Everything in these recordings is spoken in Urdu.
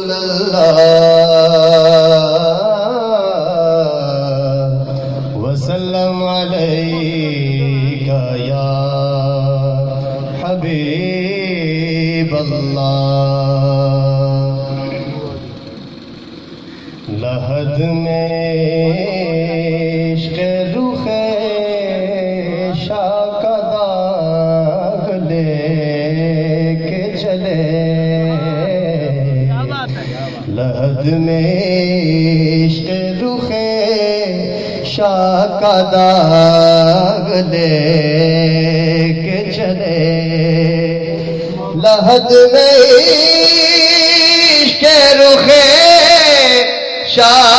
اللہ وسلم علیک یا حبیب اللہ لحد میں عشق رخ شاہ کا داغ لے کے چلے لحد میں عشق رخ شاہ کا داغ لے کے چلے لحد میں عشق رخ شاہ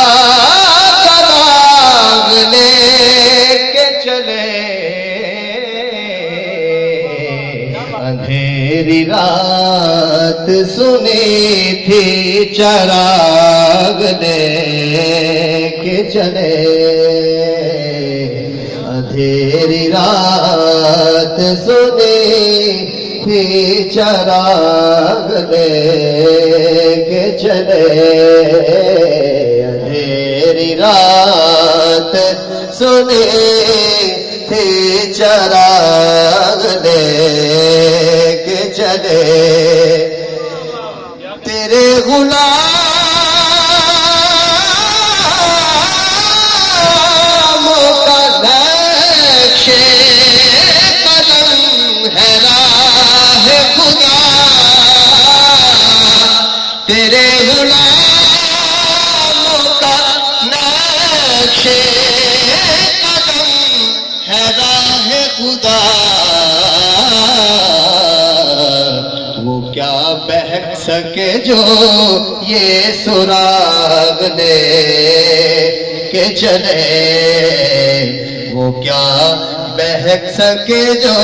کا داغ لے کے چلے اندھیری رات سنی تھی چراغ لے کے چلے اندھیری رات سنی تھی چراغ لے کے چلے اندھیری رات سنی تھی چراغ لے کے چلے تیرے غلاموں کا نقش قدم ہے راہ خدا تیرے غلاموں کا نقش قدم ہے راہ خدا وہ کیا بہک سکے جو یہ سراغ لے کے چلے وہ کیا بہک سکے جو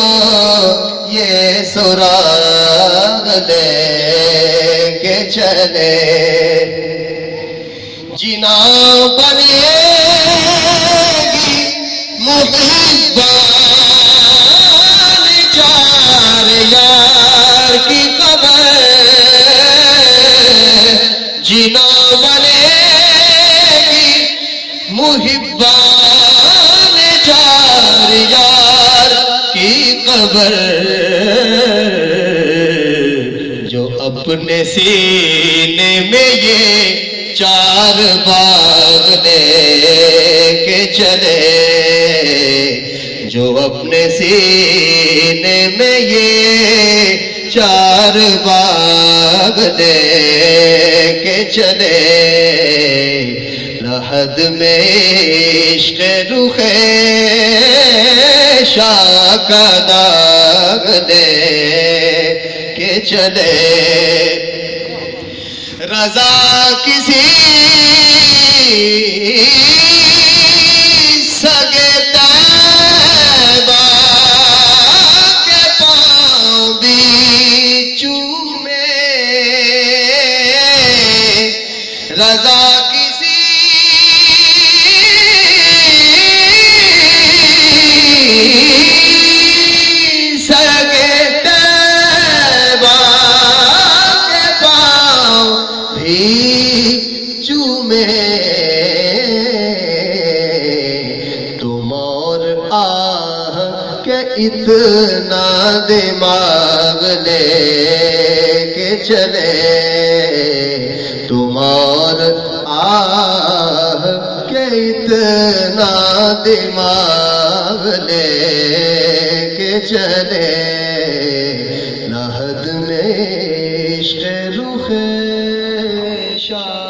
یہ سراغ لے کے چلے جنا بنے گی محبان چار یار کی قبر جنا بنے گی محبان چار یار کی قبر جو اپنے سینے میں یہ چار باغ لے کے چلے جو اپنے سینے میں یہ چار باغ لے کے چلے لحد میں عشق رخ شاہ کا داغ لے کے چلے رضا کسی سگے طیبہ کے پاؤں بھی چومے رضا کسی سگے طیبہ کے پاؤں بھی چومے تم اور آہ کہ اتنا دماغ لے کے چلے تم اور آہ کہ اتنا دماغ لے کے چلے لحد میں عشق رخ شاہ